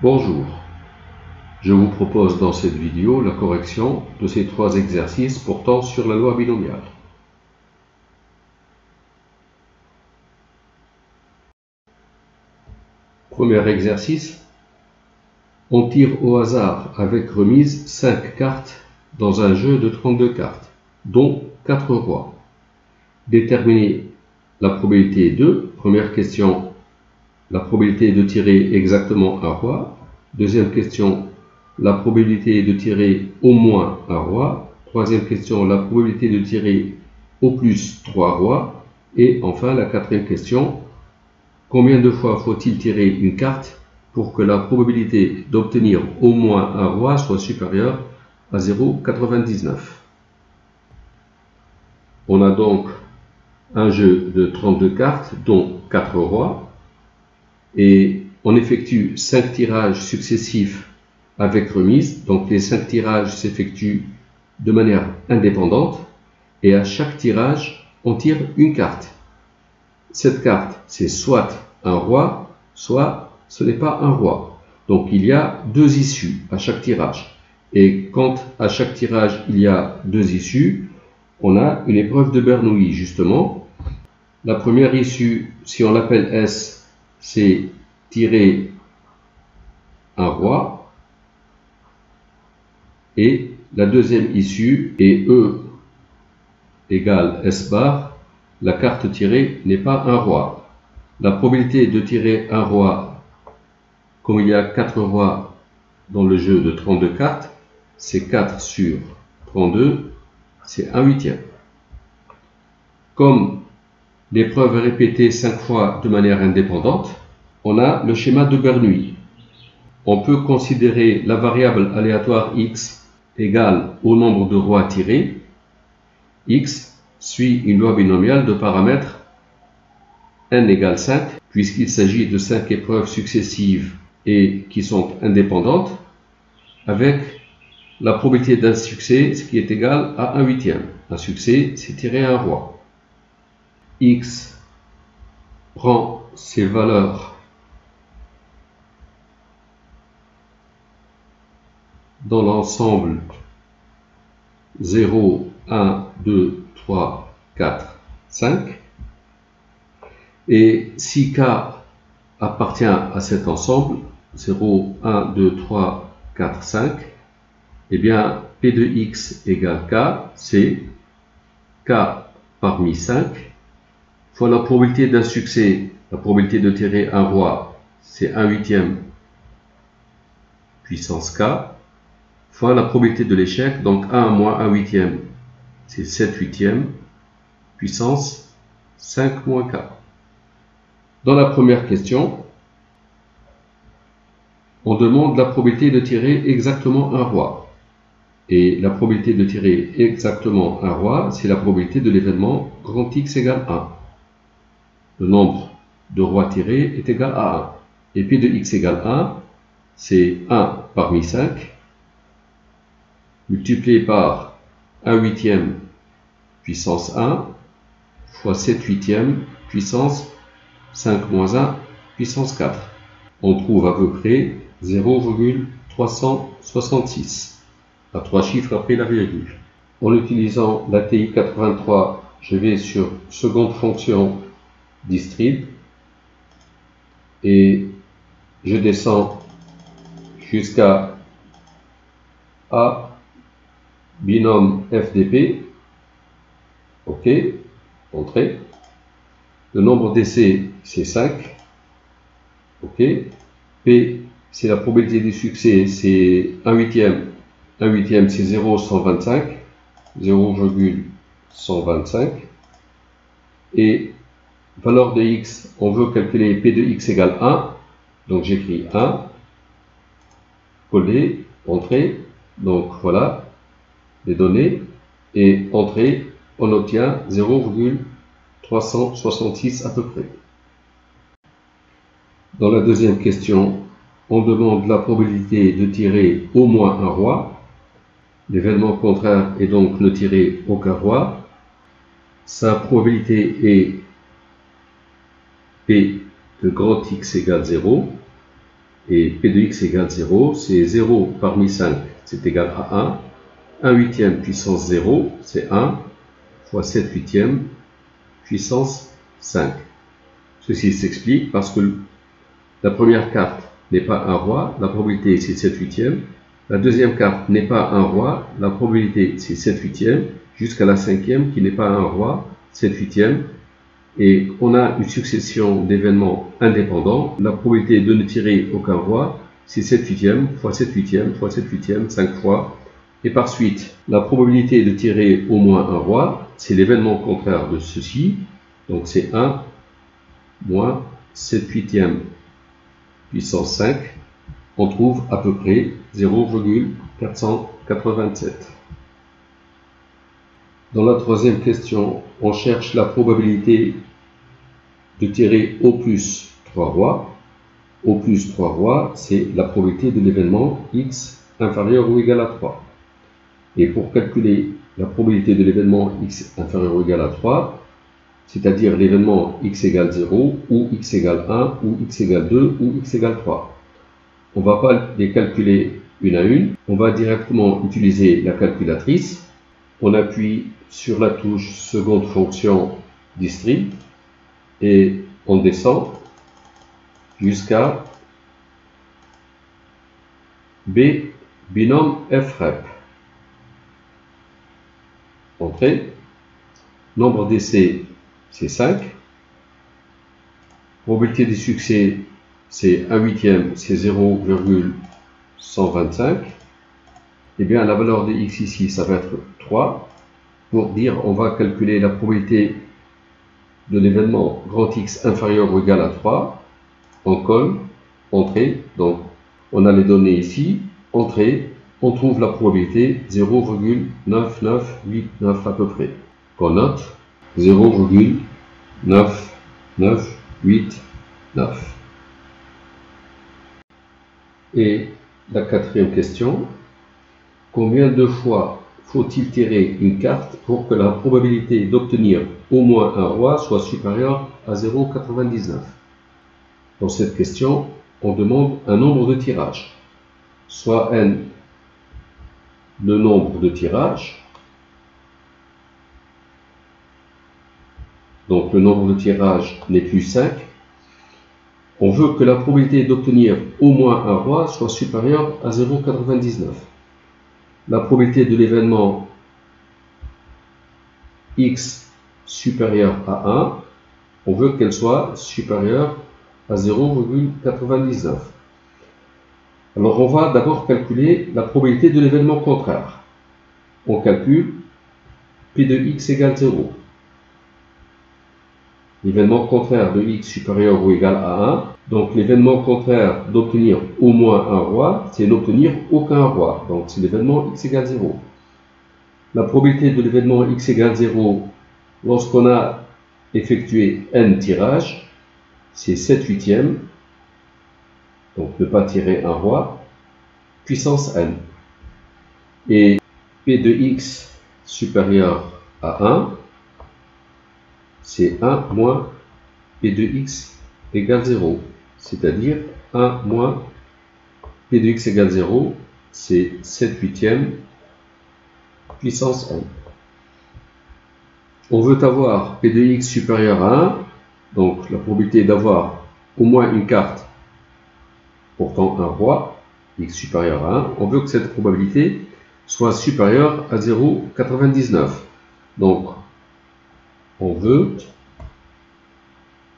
Bonjour, je vous propose dans cette vidéo la correction de ces trois exercices portant sur la loi binomiale. Premier exercice, on tire au hasard avec remise 5 cartes dans un jeu de 32 cartes, dont 4 rois. Déterminer la probabilité de, première question, la probabilité de tirer exactement un roi. Deuxième question, la probabilité de tirer au moins un roi. Troisième question, la probabilité de tirer au plus 3 rois. Et enfin, la quatrième question, combien de fois faut-il tirer une carte pour que la probabilité d'obtenir au moins un roi soit supérieure à 0,99. On a donc un jeu de 32 cartes, dont 4 rois. Et on effectue 5 tirages successifs avec remise. Donc les 5 tirages s'effectuent de manière indépendante. Et à chaque tirage, on tire une carte. Cette carte, c'est soit un roi, soit ce n'est pas un roi. Donc il y a deux issues à chaque tirage. Et quand à chaque tirage, il y a deux issues, on a une épreuve de Bernoulli, justement. La première issue, si on l'appelle S, c'est tirer un roi. Et la deuxième issue est E égale S bar. La carte tirée n'est pas un roi. La probabilité de tirer un roi, comme il y a 4 rois dans le jeu de 32 cartes, c'est 4 sur 32, c'est 1/8. Comme l'épreuve est répétée 5 fois de manière indépendante, on a le schéma de Bernoulli. On peut considérer la variable aléatoire x égale au nombre de rois tirés. X suit une loi binomiale de paramètres n égale 5, puisqu'il s'agit de 5 épreuves successives et qui sont indépendantes, avec la probabilité d'un succès, ce qui est égal à 1/8. Un succès, c'est tirer un roi. X prend ses valeurs dans l'ensemble 0, 1, 2, 3, 4, 5. Et si K appartient à cet ensemble, 0, 1, 2, 3, 4, 5, eh bien P de X égale K, c'est K parmi 5, fois la probabilité d'un succès, la probabilité de tirer un roi, c'est 1/8 puissance K, fois la probabilité de l'échec, donc 1 moins 1/8, c'est 7/8 puissance 5 moins K. Dans la première question, on demande la probabilité de tirer exactement un roi. Et la probabilité de tirer exactement un roi, c'est la probabilité de l'événement grand X égale 1. Le nombre de rois tirés est égal à 1. Et P de X égale 1, c'est 1 parmi 5, multiplié par 1/8 puissance 1, fois 7/8 puissance 5 moins 1 puissance 4. On trouve à peu près 0,366. À 3 chiffres après la virgule. En utilisant la TI 83, je vais sur seconde fonction distrib et je descends jusqu'à A binôme FDP. OK, entrée. Le nombre d'essais, c'est 5. OK. P, c'est la probabilité du succès, c'est 1/8. 1/8, c'est 0,125. 0,125. Et valeur de x, on veut calculer P de x égale 1. Donc j'écris 1. Coller, entrée. Donc voilà les données. Et entrée, on obtient 0,366 à peu près. Dans la deuxième question, on demande la probabilité de tirer au moins un roi. L'événement contraire est donc ne tirer aucun roi. Sa probabilité est P de grand X égale 0. Et P de x égale 0, c'est 0 parmi 5, c'est égal à 1. 1 huitième puissance 0, c'est 1, fois 7 huitièmes puissance 5. Ceci s'explique parce que la première carte n'est pas un roi, la probabilité c'est 7 huitièmes. La deuxième carte n'est pas un roi, la probabilité c'est 7 huitièmes, jusqu'à la cinquième qui n'est pas un roi, 7 huitièmes. Et on a une succession d'événements indépendants. La probabilité de ne tirer aucun roi, c'est 7 huitièmes, fois 7 huitièmes, fois 7 huitièmes, 5 fois. Et par suite, la probabilité de tirer au moins un roi, c'est l'événement contraire de ceci. Donc c'est 1 moins 7 huitièmes puissance 5. On trouve à peu près 0,487. Dans la troisième question, on cherche la probabilité de tirer au plus 3 rois. Au plus 3 rois, c'est la probabilité de l'événement x inférieur ou égal à 3. Et pour calculer la probabilité de l'événement x inférieur ou égal à 3, c'est-à-dire l'événement x égale 0, ou x égale 1, ou x égale 2, ou x égale 3, on ne va pas les calculer une à une, on va directement utiliser la calculatrice. On appuie sur la touche seconde fonction distrib et on descend jusqu'à B binôme FREP. Entrée. Nombre d'essais, c'est 5. Probabilité de succès, c'est 1 huitième, c'est 0,125. Et bien la valeur de x ici, ça va être 3. Pour dire, on va calculer la probabilité de l'événement grand X inférieur ou égal à 3. On colle, entrée, donc on a les données ici, entrée, on trouve la probabilité 0,9989 à peu près. Qu'on note 0,9989. Et la quatrième question, combien de fois faut-il tirer une carte pour que la probabilité d'obtenir au moins un roi soit supérieure à 0,99? Dans cette question, on demande un nombre de tirages, soit n le nombre de tirages. Donc le nombre de tirages n'est plus 5. On veut que la probabilité d'obtenir au moins un roi soit supérieure à 0,99. La probabilité de l'événement x supérieur à 1, on veut qu'elle soit supérieure à 0,99. Alors on va d'abord calculer la probabilité de l'événement contraire. On calcule P de x égale 0. L'événement contraire de x supérieur ou égal à 1. Donc l'événement contraire d'obtenir au moins un roi, c'est n'obtenir aucun roi. Donc c'est l'événement x égale 0. La probabilité de l'événement x égale 0, lorsqu'on a effectué n tirages, c'est 7 huitièmes. Donc ne pas tirer un roi, puissance n. Et P de x supérieur à 1, c'est 1 moins P de x égale 0. C'est-à-dire 1 moins P de x égale 0, c'est 7 huitièmes puissance n. On veut avoir P de x supérieur à 1, donc la probabilité d'avoir au moins une carte portant un roi, x supérieur à 1, on veut que cette probabilité soit supérieure à 0,99. Donc, on veut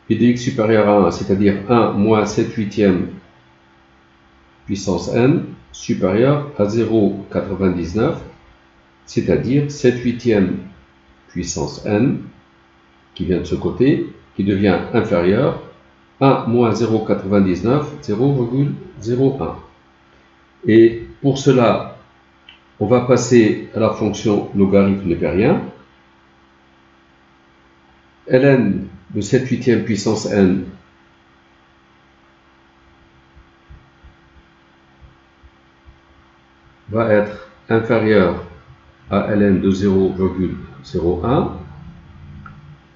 P de x supérieur à 1, c'est-à-dire 1 moins 7 huitièmes puissance n, supérieur à 0,99, c'est-à-dire 7 huitièmes puissance n, qui vient de ce côté, qui devient inférieur 1 moins 0,99, 0,01. Et pour cela, on va passer à la fonction logarithme népérien. ln de 7 huitièmes puissance n va être inférieur à ln de 0,01.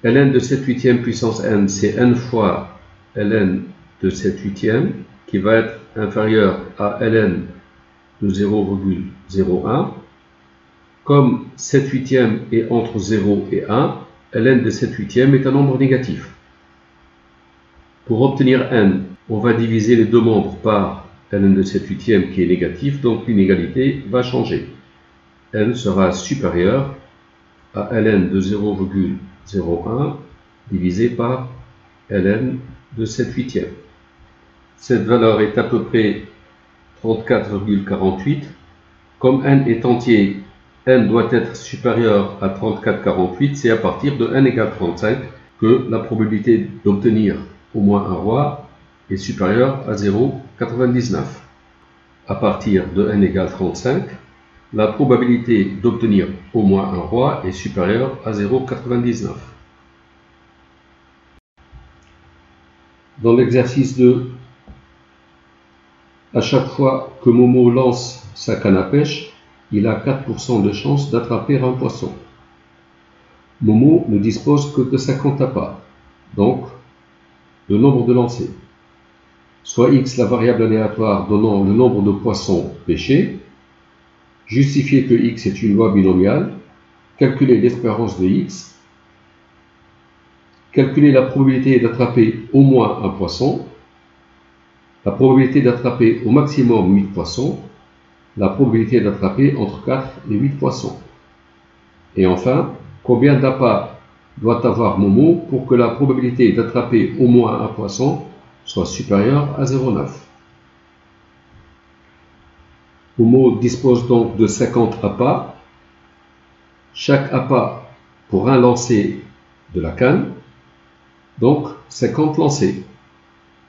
ln de 7 huitièmes puissance n, c'est n fois ln de 7 huitièmes, qui va être inférieur à ln de 0,01. Comme 7 huitièmes est entre 0 et 1, ln de 7 huitièmes est un nombre négatif. Pour obtenir n, on va diviser les deux membres par ln de 7 huitièmes qui est négatif, donc l'inégalité va changer. n sera supérieur à ln de 0,01 divisé par ln de 7 huitièmes. Cette valeur est à peu près 34,48. Comme n est entier, n doit être supérieur à 34,48. C'est à partir de n égale 35 que la probabilité d'obtenir au moins un roi est supérieure à 0,99. À partir de n égale 35, la probabilité d'obtenir au moins un roi est supérieure à 0,99. Dans l'exercice 2, à chaque fois que Momo lance sa canne à pêche, il a 4% de chance d'attraper un poisson. Momo ne dispose que de 50 appâts, donc le nombre de lancers. Soit x la variable aléatoire donnant le nombre de poissons pêchés, justifier que x est une loi binomiale, calculer l'espérance de x, calculer la probabilité d'attraper au moins un poisson, la probabilité d'attraper au maximum 8 poissons, la probabilité d'attraper entre 4 et 8 poissons. Et enfin, combien d'appâts doit avoir Momo pour que la probabilité d'attraper au moins un poisson soit supérieure à 0,9. Momo dispose donc de 50 appâts. Chaque appât pour un lancer de la canne, donc 50 lancers.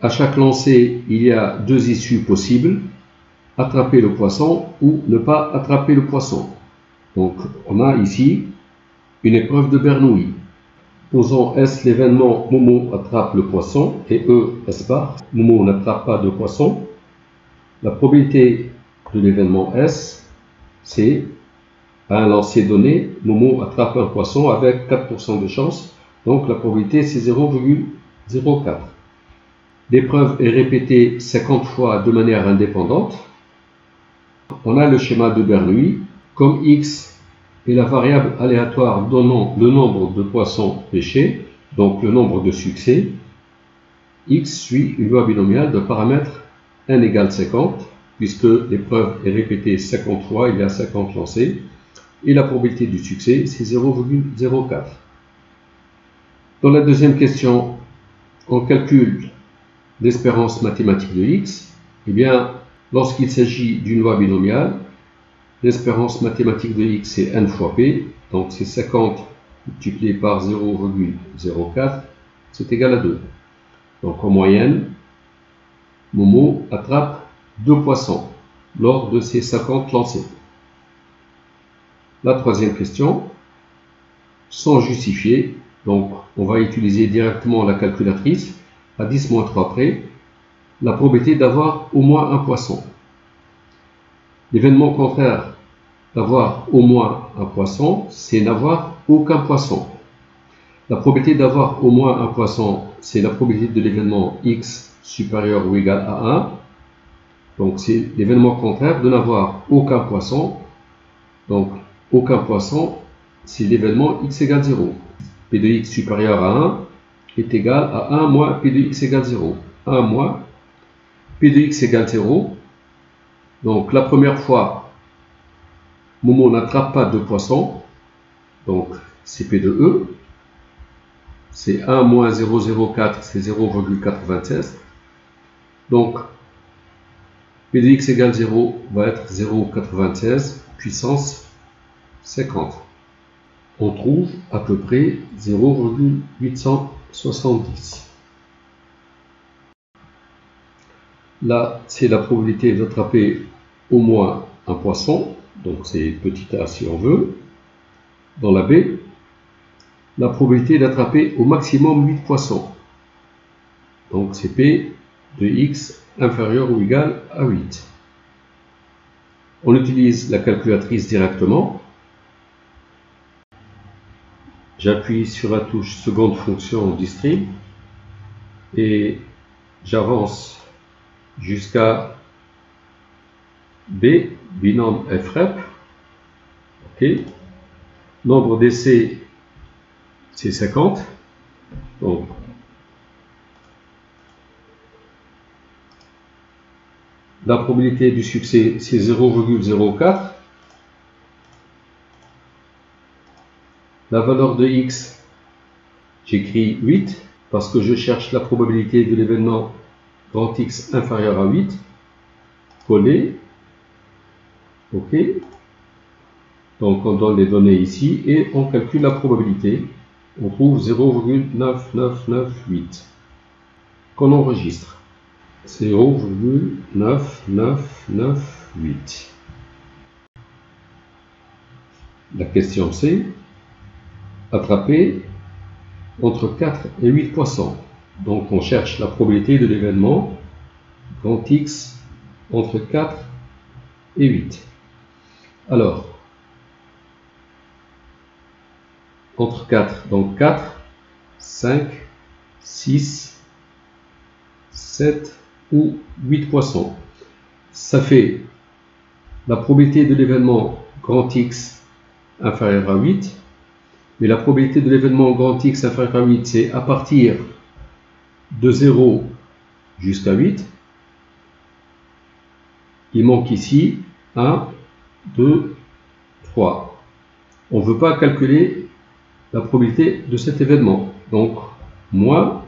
À chaque lancer, il y a deux issues possibles, attraper le poisson ou ne pas attraper le poisson. Donc on a ici une épreuve de Bernoulli. Posons S l'événement Momo attrape le poisson et E S bar, Momo n'attrape pas de poisson. La probabilité de l'événement S, c'est à un lancer donné, Momo attrape un poisson avec 4% de chance, donc la probabilité c'est 0,04. L'épreuve est répétée 50 fois de manière indépendante. On a le schéma de Bernoulli. Comme x est la variable aléatoire donnant le nombre de poissons pêchés, donc le nombre de succès, x suit une loi binomiale de paramètre n égale 50, puisque l'épreuve est répétée 50 fois, il y a 50 lancés, et la probabilité du succès, c'est 0,04. Dans la deuxième question, on calcule l'espérance mathématique de x. Eh bien, lorsqu'il s'agit d'une loi binomiale, l'espérance mathématique de x c'est n fois p, donc c'est 50 multiplié par 0,04, c'est égal à 2. Donc en moyenne, Momo attrape 2 poissons lors de ses 50 lancers. La troisième question, sans justifier, donc on va utiliser directement la calculatrice, à 10-3 près, la probabilité d'avoir au moins un poisson. L'événement contraire d'avoir au moins un poisson, c'est n'avoir aucun poisson. La probabilité d'avoir au moins un poisson, c'est la probabilité de l'événement x supérieur ou égal à 1. Donc c'est l'événement contraire de n'avoir aucun poisson. Donc aucun poisson, c'est l'événement x égale 0. P de x supérieur à 1 est égal à 1 moins P de x égale 0. 1 moins P de x égale 0. Donc la première fois, Momo n'attrape pas de poisson. Donc c'est P de E. C'est 1 moins 0,04, c'est 0,96. Donc P de x égale 0 va être 0,96 puissance 50. On trouve à peu près 0,870. Là, c'est la probabilité d'attraper au moins un poisson, donc c'est petit a si on veut. Dans la B, la probabilité d'attraper au maximum 8 poissons. Donc c'est P de x inférieur ou égal à 8. On utilise la calculatrice directement. J'appuie sur la touche seconde fonction distrib et j'avance jusqu'à B, binôme FREP. OK. Nombre d'essais, c'est 50. Donc, la probabilité du succès, c'est 0,04. La valeur de X, j'écris 8 parce que je cherche la probabilité de l'événement grand X inférieur à 8. Coller. OK. Donc on donne les données ici et on calcule la probabilité. On trouve 0,9998 qu'on enregistre. 0,9998. La question c'est attraper entre 4 et 8 poissons. Donc on cherche la probabilité de l'événement grand X entre 4 et 8. Alors, entre 4, donc 4, 5, 6, 7 ou 8 poissons. Ça fait la probabilité de l'événement grand X inférieur à 8. Mais la probabilité de l'événement grand X inférieur à 8, c'est à partir de 0 jusqu'à 8. Il manque ici 1, 2, 3. On ne veut pas calculer la probabilité de cet événement. Donc, moins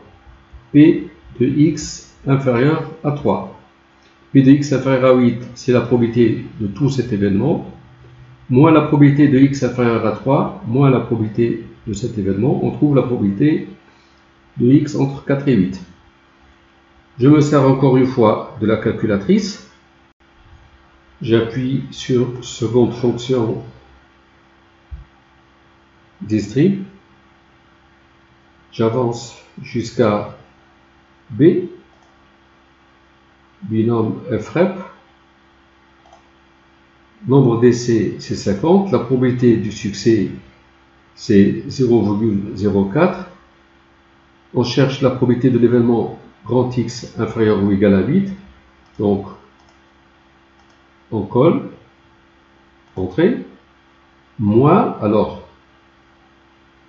P de X inférieur à 3. P de X inférieur à 8, c'est la probabilité de tout cet événement. Moins la probabilité de X inférieur à 3, moins la probabilité de cet événement, on trouve la probabilité de X entre 4 et 8. Je me sers encore une fois de la calculatrice. J'appuie sur seconde fonction distrib. J'avance jusqu'à B, binôme FREP. Nombre d'essais, c'est 50. La probabilité du succès, c'est 0,04. On cherche la probabilité de l'événement grand X inférieur ou égal à 8. Donc, on colle. Entrée. Moins, alors,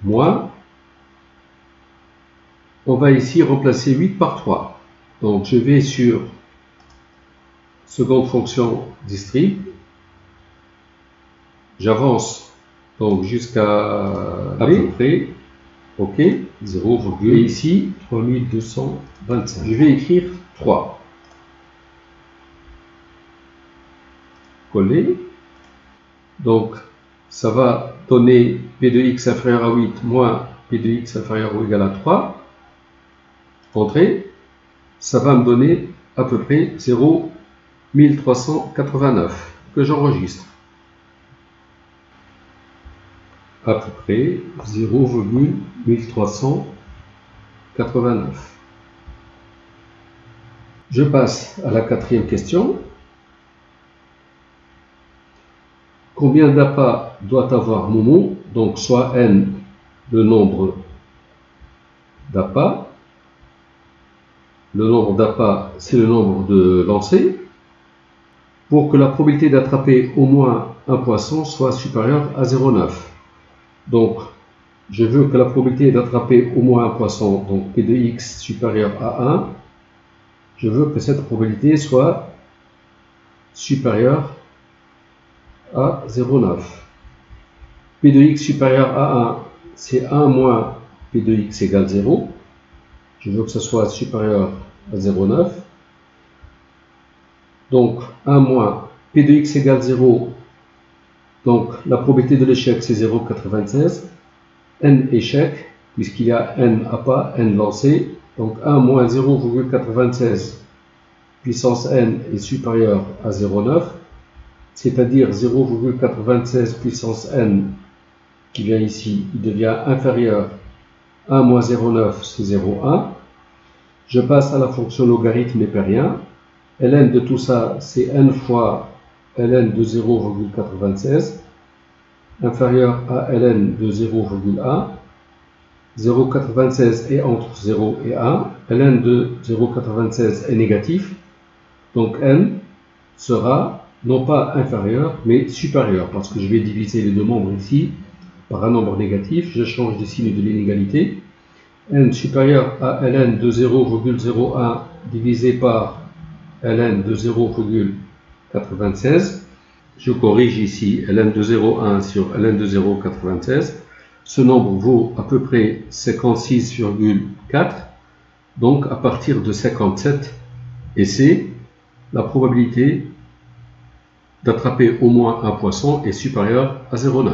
moins. On va ici remplacer 8 par 3. Donc, je vais sur seconde fonction distrib. J'avance donc jusqu'à à peu près, OK, 0, et ici 3225. Je vais écrire 3. Coller. Donc ça va donner P de X inférieur à 8 moins P de X inférieur ou égal à 3. Entrée. Ça va me donner à peu près 0,1389 que j'enregistre. À peu près 0,1389. Je passe à la quatrième question. Combien d'appâts doit avoir Momo? Donc soit n le nombre d'appâts. Le nombre d'appâts, c'est le nombre de lancers. Pour que la probabilité d'attraper au moins un poisson soit supérieure à 0,9. Donc, je veux que la probabilité d'attraper au moins un poisson, donc P de X supérieur à 1, je veux que cette probabilité soit supérieure à 0,9. P de X supérieur à 1, c'est 1 moins P de X égale 0. Je veux que ce soit supérieur à 0,9. Donc, 1 moins P de X égale 0. Donc, la probabilité de l'échec, c'est 0,96. N échec, puisqu'il y a N appâts, N lancés. Donc, 1 moins 0,96 puissance N est supérieur à 0,9. C'est-à-dire 0,96 puissance N qui vient ici, il devient inférieur. 1 moins 0,9, c'est 0,1. Je passe à la fonction logarithme népérien. Ln de tout ça, c'est N fois ln de 0,96 inférieur à ln de 0,1. 0,96 est entre 0 et 1. Ln de 0,96 est négatif. Donc n sera non pas inférieur, mais supérieur, parce que je vais diviser les deux membres ici par un nombre négatif. Je change de signe de l'inégalité. N supérieur à ln de 0,01 divisé par ln de 0,96. Je corrige ici ln de 0,1 sur ln de 0,96. Ce nombre vaut à peu près 56,4. Donc à partir de 57 essais, la probabilité d'attraper au moins un poisson est supérieure à 0,9.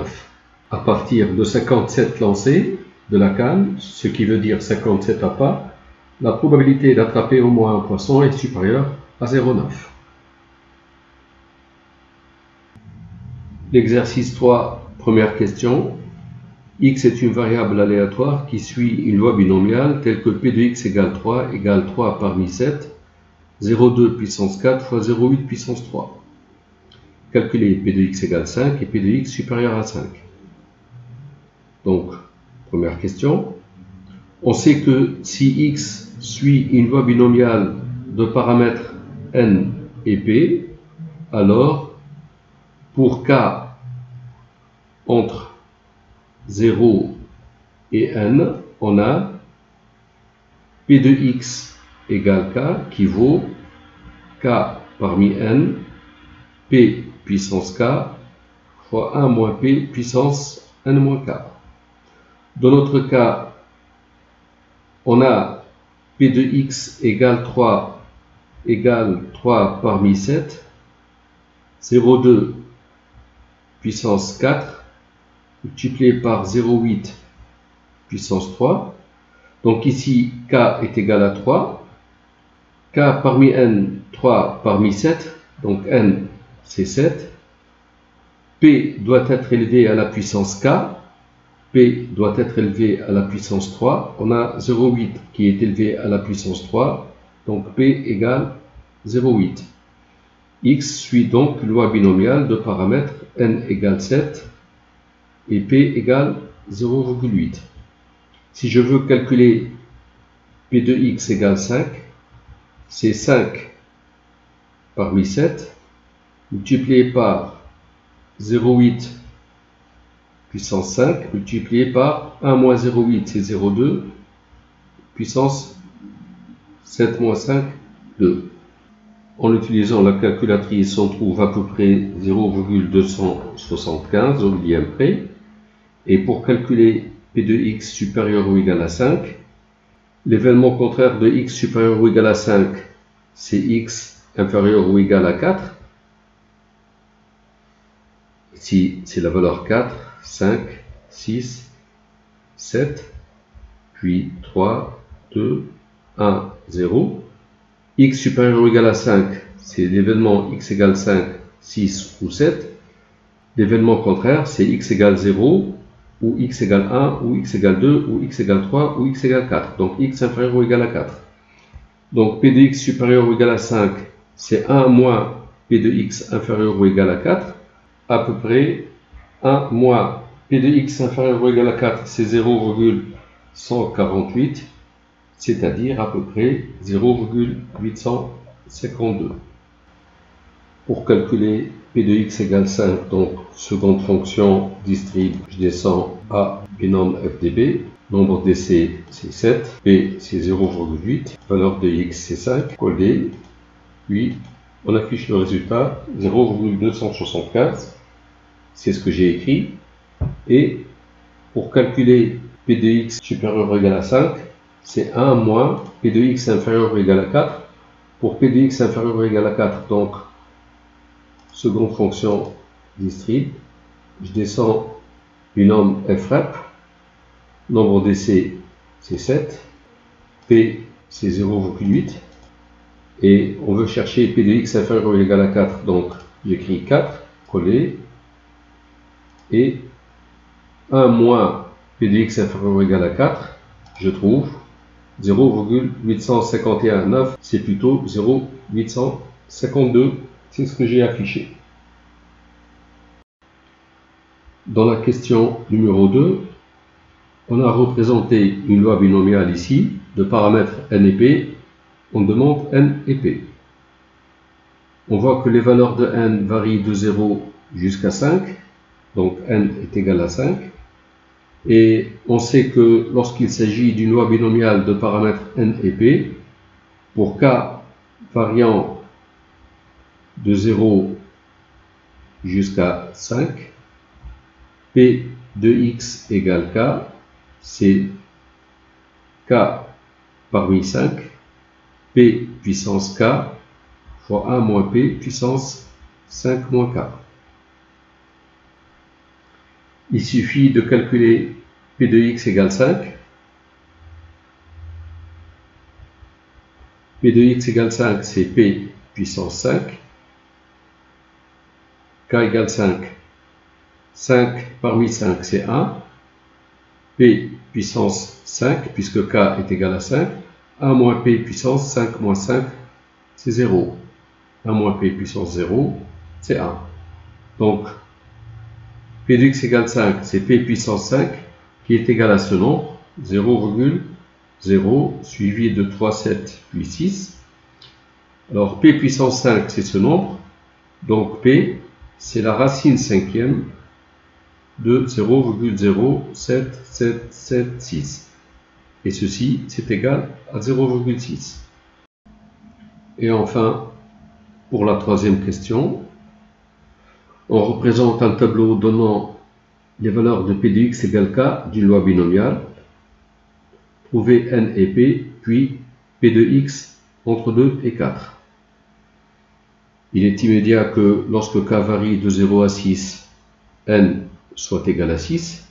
À partir de 57 lancés de la canne, ce qui veut dire 57 appâts, la probabilité d'attraper au moins un poisson est supérieure à 0,9. L'exercice 3, première question. X est une variable aléatoire qui suit une loi binomiale telle que P de x égale 3 égale 3 parmi 7, 0,2 puissance 4 fois 0,8 puissance 3. Calculer P de x égale 5 et P de x supérieur à 5. Donc, première question. On sait que si x suit une loi binomiale de paramètres n et p, alors pour k entre 0 et n, on a P de x égale k qui vaut k parmi n, p puissance k fois 1 moins p puissance n moins k. Dans notre cas, on a P de x égale 3 parmi 7, 0,2 puissance 4 multiplié par 0,8 puissance 3. Donc ici, k est égal à 3. K parmi n, 3 parmi 7. Donc n, c'est 7. P doit être élevé à la puissance k. P doit être élevé à la puissance 3. On a 0,8 qui est élevé à la puissance 3. Donc P égale 0,8. X suit donc une loi binomiale de paramètres n égale 7 et P égale 0,8. Si je veux calculer P de x égale 5, c'est 5 parmi 7 multiplié par 0,8 puissance 5 multiplié par 1 moins 0,8, c'est 0,2 puissance 7 moins 5, 2. En utilisant la calculatrice, on trouve à peu près 0,275 au millième près. Et pour calculer P de x supérieur ou égal à 5, l'événement contraire de x supérieur ou égal à 5, c'est x inférieur ou égal à 4. Ici, c'est la valeur 4, 5, 6, 7, puis 3, 2, 1, 0. X supérieur ou égal à 5, c'est l'événement x égale 5, 6 ou 7. L'événement contraire, c'est x égale 0, ou x égale 1, ou x égale 2, ou x égale 3, ou x égale 4. Donc x inférieur ou égal à 4. Donc P de x supérieur ou égal à 5, c'est 1 moins P de x inférieur ou égal à 4. À peu près 1 moins P de x inférieur ou égal à 4, c'est 0,148, c'est-à-dire à peu près 0,852. Pour calculer P de x égale 5, donc seconde fonction distrib, je descends à binôme FDB, nombre d'essais c'est 7, P c'est 0,8, valeur de x c'est 5, coller, puis on affiche le résultat 0,275, c'est ce que j'ai écrit, et pour calculer P de x supérieur ou égal à 5, c'est 1 moins P de x inférieur ou égal à 4, pour P de x inférieur ou égal à 4, donc seconde fonction distrib, je descends binôme FREP, nombre d'essais c'est 7, P c'est 0,8, et on veut chercher P de x inférieur ou égal à 4, donc j'écris 4, coller, et 1 moins P de x inférieur ou égal à 4, je trouve 0,8519, c'est plutôt 0,852, c'est ce que j'ai affiché. Dans la question numéro 2, on a représenté une loi binomiale ici, de paramètres n et p, on demande n et p. on voit que les valeurs de n varient de 0 jusqu'à 5, donc n est égal à 5. Et on sait que lorsqu'il s'agit d'une loi binomiale de paramètres n et p, pour k variant de 0 jusqu'à 5, p de x égale k, c'est k parmi 5, p puissance k fois 1 moins p puissance 5 moins k. Il suffit de calculer p de x égale 5. P de x égale 5, c'est p puissance 5. K égale 5. 5 parmi 5, c'est 1. P puissance 5, puisque K est égal à 5. 1 moins P puissance 5 moins 5, c'est 0. 1 moins P puissance 0, c'est 1. Donc, P de x égale 5, c'est P puissance 5, qui est égal à ce nombre, 0,0 suivi de 3, 7, puis 6. Alors, P puissance 5, c'est ce nombre. Donc, P, c'est la racine cinquième de 0,0776. Et ceci, c'est égal à 0,6. Et enfin, pour la troisième question, on représente un tableau donnant les valeurs de P de x égale K d'une loi binomiale. Trouvez n et P, puis P de x entre 2 et 4. Il est immédiat que lorsque K varie de 0 à 6, n soit égal à 6.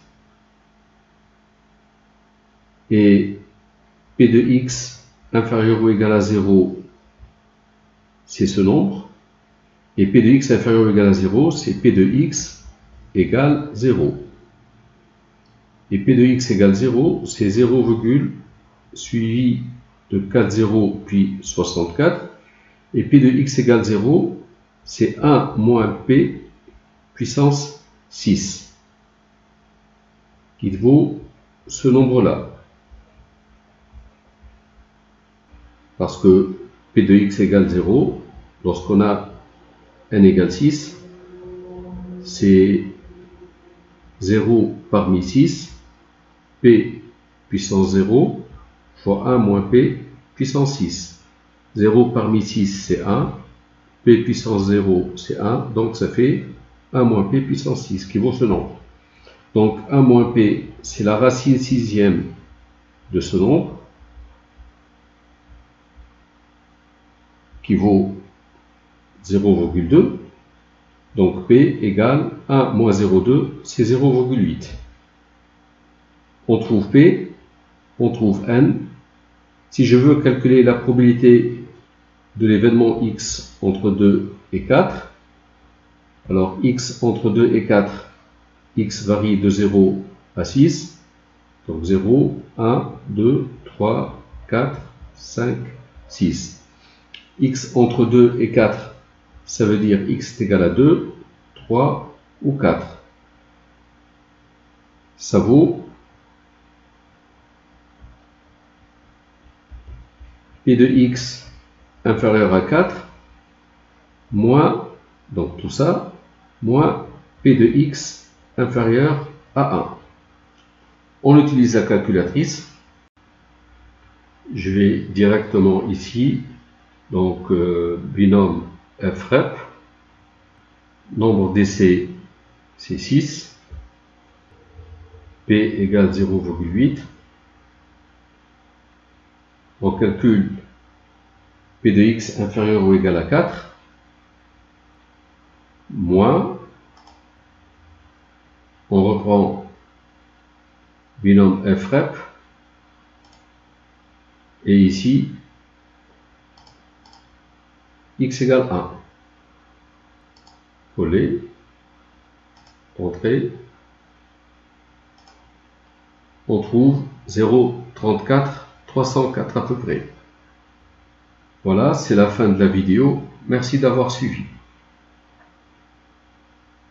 Et P de x inférieur ou égal à 0, c'est ce nombre. Et P de x inférieur ou égal à 0, c'est P de x égale 0. Et P de x égale 0, c'est 0, suivi de 4 0 puis 64. Et P de x égale 0, c'est 1 moins P puissance 6, qui vaut ce nombre-là. Parce que P de x égale 0, lorsqu'on a n égale 6, c'est 0 parmi 6, P puissance 0, fois 1 moins P puissance 6. 0 parmi 6, c'est 1. P puissance 0, c'est 1. Donc, ça fait 1 moins P puissance 6, qui vaut ce nombre. Donc, 1 moins P, c'est la racine sixième de ce nombre, qui vaut 0,2. Donc, P égale 1 moins 0,2, c'est 0,8. On trouve P, on trouve N. Si je veux calculer la probabilité de l'événement X entre 2 et 4, alors X entre 2 et 4, X varie de 0 à 6, donc 0, 1, 2, 3, 4, 5, 6. X entre 2 et 4, ça veut dire X est égal à 2, 3 ou 4. Ça vaut P de X inférieur à 4, moins, donc tout ça, moins P de X inférieur à 1. On utilise la calculatrice. Je vais directement ici, donc binôme FREP, nombre d'essais c'est 6, P égale 0,8. On calcule P de x inférieur ou égal à 4, moins, on reprend binôme FREP, et ici, x égale 1. Coller, entrer, on trouve 0,34 304 à peu près. Voilà, c'est la fin de la vidéo. Merci d'avoir suivi.